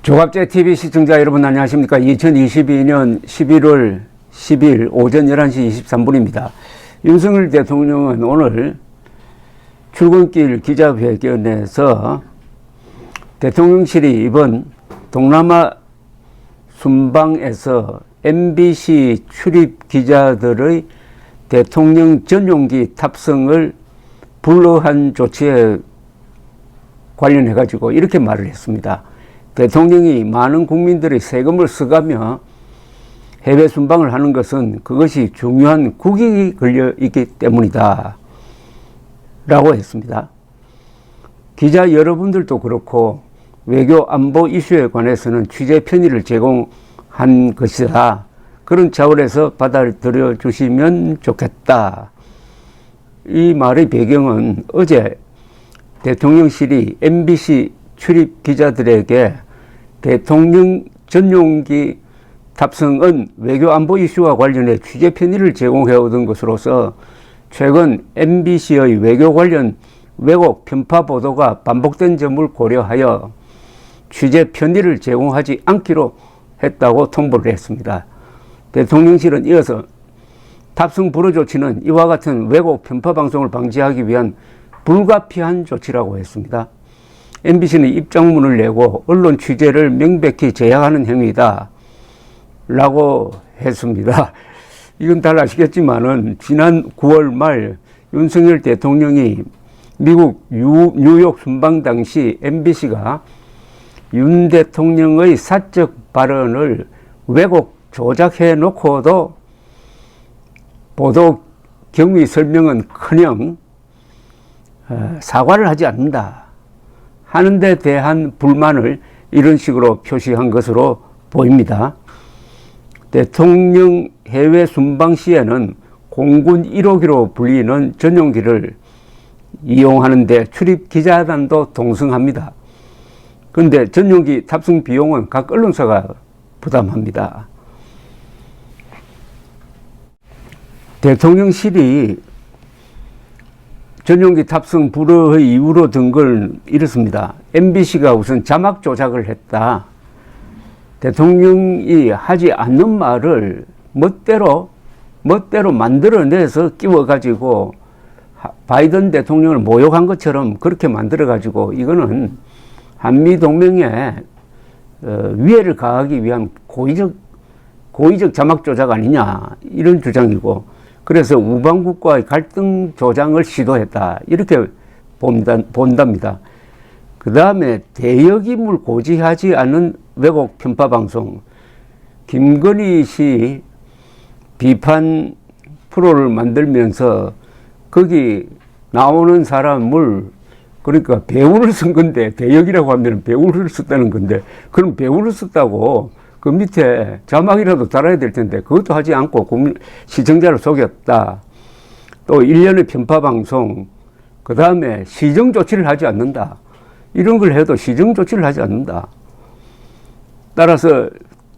조갑제 TV 시청자 여러분 안녕하십니까. 2022년 11월 10일 오전 11시 23분입니다. 윤석열 대통령은 오늘 출근길 기자회견에서 대통령실이 이번 동남아 순방에서 MBC 출입 기자들의 대통령 전용기 탑승을 불허한 조치에 관련해 가지고 이렇게 말을 했습니다. 대통령이 많은 국민들의 세금을 써가며 해외 순방을 하는 것은 그것이 중요한 국익이 걸려 있기 때문이다 라고 했습니다. 기자 여러분들도 그렇고 외교 안보 이슈에 관해서는 취재 편의를 제공한 것이다. 그런 차원에서 받아들여 주시면 좋겠다. 이 말의 배경은 어제 대통령실이 MBC 출입 기자들에게 대통령 전용기 탑승은 외교 안보 이슈와 관련해 취재 편의를 제공해 오던 것으로서 최근 MBC의 외교 관련 왜곡 편파 보도가 반복된 점을 고려하여 취재 편의를 제공하지 않기로 했다고 통보를 했습니다. 대통령실은 이어서 탑승 불허 조치는 이와 같은 왜곡 편파 방송을 방지하기 위한 불가피한 조치라고 했습니다. MBC는 입장문을 내고 언론 취재를 명백히 제약하는 행위다 라고 했습니다. 이건 잘 아시겠지만은 지난 9월 말 윤석열 대통령이 미국 뉴욕 순방 당시 MBC가 윤 대통령의 사적 발언을 왜곡 조작해 놓고도 보도 경위 설명은커녕 사과를 하지 않는다 하는 데 대한 불만을 이런 식으로 표시한 것으로 보입니다. 대통령 해외 순방 시에는 공군 1호기로 불리는 전용기를 이용하는 데 출입 기자단도 동승합니다. 그런데 전용기 탑승 비용은 각 언론사가 부담합니다. 대통령실이 전용기 탑승 불허의 이유로 든 걸 이렇습니다. MBC가 우선 자막 조작을 했다. 대통령이 하지 않는 말을 멋대로 만들어내서 끼워가지고 바이든 대통령을 모욕한 것처럼 그렇게 만들어가지고 이거는 한미동맹에 위해를 가하기 위한 고의적 자막 조작 아니냐 이런 주장이고, 그래서 우방국과의 갈등 조장을 시도했다 이렇게 본답니다. 그 다음에 대역임을 고지하지 않은 왜곡 편파 방송, 김건희 씨 비판 프로를 만들면서 거기 나오는 사람을, 그러니까 배우를 쓴 건데 대역이라고 하면 배우를 썼다는 건데, 그럼 배우를 썼다고 그 밑에 자막이라도 달아야 될 텐데 그것도 하지 않고 시청자를 속였다. 또 일련의 편파 방송, 그 다음에 시정 조치를 하지 않는다. 이런 걸 해도 시정 조치를 하지 않는다. 따라서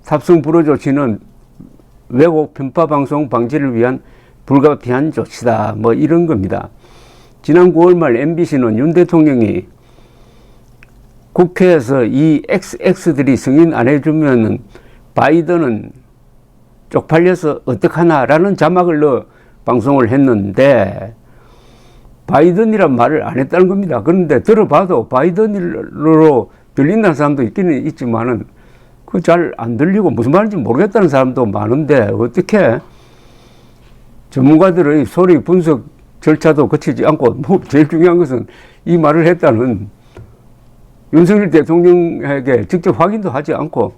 탑승 불허 조치는 왜곡 편파 방송 방지를 위한 불가피한 조치다. 뭐 이런 겁니다. 지난 9월 말 MBC는 윤 대통령이 국회에서 이 XX들이 승인 안 해주면 바이든은 쪽팔려서 어떡하나라는 자막을 넣어 방송을 했는데 바이든이란 말을 안 했다는 겁니다. 그런데 들어봐도 바이든으로 들린다는 사람도 있기는 있지만은 그 잘 안 들리고 무슨 말인지 모르겠다는 사람도 많은데 어떻게 전문가들의 소리 분석 절차도 거치지 않고 뭐 제일 중요한 것은 이 말을 했다는 윤석열 대통령에게 직접 확인도 하지 않고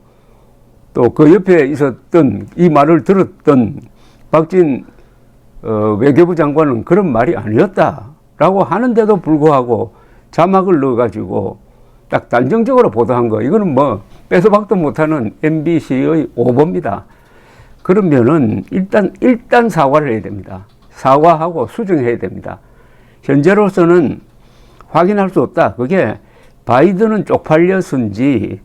또 그 옆에 있었던 이 말을 들었던 박진 외교부 장관은 그런 말이 아니었다라고 하는데도 불구하고 자막을 넣어가지고 딱 단정적으로 보도한 거, 이거는 뭐 빼서 박도 못하는 MBC의 오보입니다. 그러면은 일단 사과를 해야 됩니다. 사과하고 수정해야 됩니다. 현재로서는 확인할 수 없다. 그게 바이든은 쪽팔려서인지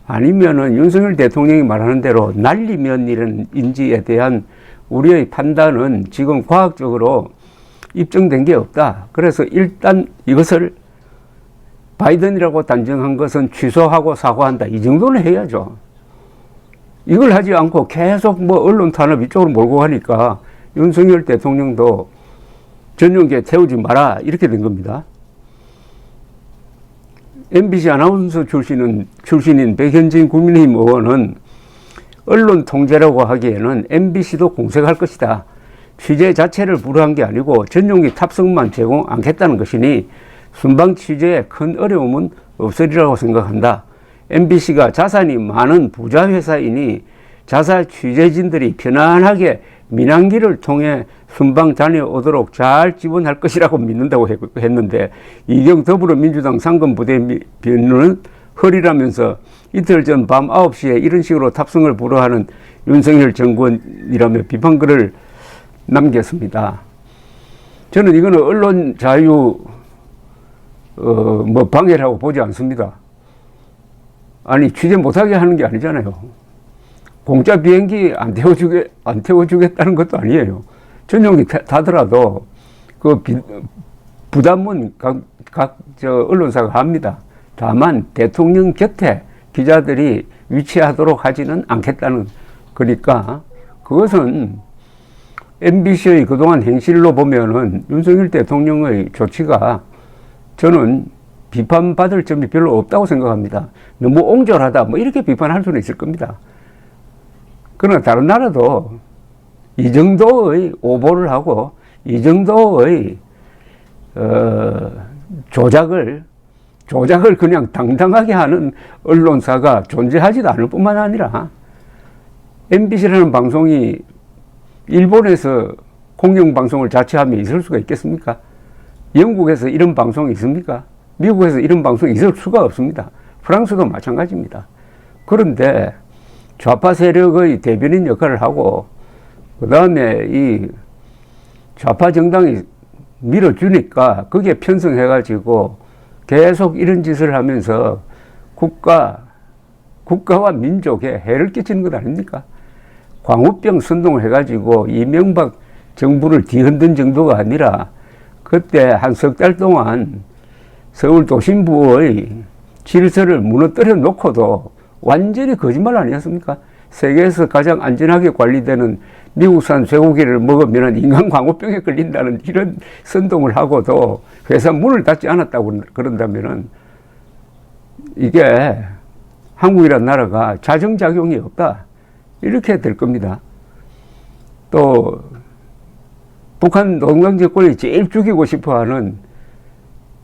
아니면은 윤석열 대통령이 말하는 대로 날리면인지에 대한 우리의 판단은 지금 과학적으로 입증된 게 없다. 그래서 일단 이것을 바이든이라고 단정한 것은 취소하고 사과한다. 이 정도는 해야죠. 이걸 하지 않고 계속 뭐 언론 탄압 이쪽으로 몰고 가니까 윤석열 대통령도 전용기에 태우지 마라 이렇게 된 겁니다. MBC 아나운서 출신인 백현진 국민의힘 의원은 언론 통제라고 하기에는 MBC도 공색할 것이다. 취재 자체를 불허한 게 아니고 전용기 탑승만 제공 않겠다는 것이니 순방 취재에 큰 어려움은 없으리라고 생각한다. MBC가 자산이 많은 부자 회사이니 자사 취재진들이 편안하게 민항기를 통해 순방 다녀오도록 잘 지원할 것이라고 믿는다고 했는데 이경 더불어민주당 상근부대변인은 허리라면서 이틀 전 밤 9시에 이런 식으로 탑승을 불허하는 윤석열 정권이라며 비판글을 남겼습니다. 저는 이거는 언론 자유 방해라고 보지 않습니다. 아니 취재 못하게 하는 게 아니잖아요. 공짜 비행기 안 태워주겠다는 것도 아니에요. 전용기 타더라도 그 부담은 각 언론사가 합니다. 다만 대통령 곁에 기자들이 위치하도록 하지는 않겠다는 거니까 그것은 MBC의 그동안 행실로 보면은 윤석열 대통령의 조치가 저는 비판받을 점이 별로 없다고 생각합니다. 너무 옹졸하다 뭐 이렇게 비판할 수는 있을 겁니다. 그러나 다른 나라도 이 정도의 오보를 하고 이 정도의 조작을 그냥 당당하게 하는 언론사가 존재하지도 않을 뿐만 아니라 MBC라는 방송이 일본에서 공영방송을 자체하며 있을 수가 있겠습니까? 영국에서 이런 방송이 있습니까? 미국에서 이런 방송이 있을 수가 없습니다. 프랑스도 마찬가지입니다. 그런데 좌파 세력의 대변인 역할을 하고 그 다음에 이 좌파 정당이 밀어주니까 거기에 편성해가지고 계속 이런 짓을 하면서 국가와 민족에 해를 끼치는 것 아닙니까? 광우병 선동을 해가지고 이명박 정부를 뒤흔든 정도가 아니라 그때 한 석 달 동안 서울 도심부의 질서를 무너뜨려 놓고도 완전히 거짓말 아니었습니까? 세계에서 가장 안전하게 관리되는 미국산 쇠고기를 먹으면 인간 광우병에 걸린다는 이런 선동을 하고도 회사 문을 닫지 않았다고 그런다면은 이게 한국이라는 나라가 자정작용이 없다. 이렇게 될 겁니다. 또 북한 노동당 정권이 제일 죽이고 싶어하는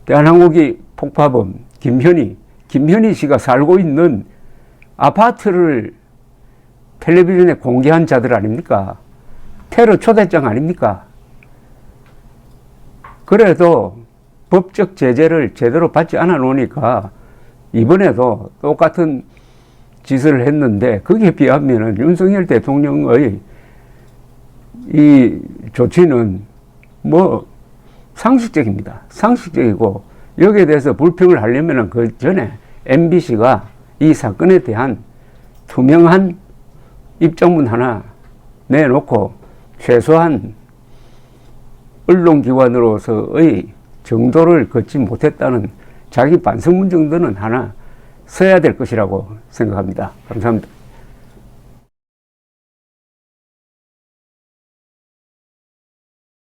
대한항공기 폭파범 김현희 씨가 살고 있는 아파트를 텔레비전에 공개한 자들 아닙니까? 테러 초대장 아닙니까? 그래도 법적 제재를 제대로 받지 않아 놓으니까 이번에도 똑같은 짓을 했는데 거기에 비하면 윤석열 대통령의 이 조치는 뭐 상식적입니다. 상식적이고 여기에 대해서 불평을 하려면 그 전에 MBC가 이 사건에 대한 투명한 입장문 하나 내놓고 최소한 언론기관으로서의 정도를 걷지 못했다는 자기 반성문 정도는 하나 써야 될 것이라고 생각합니다. 감사합니다.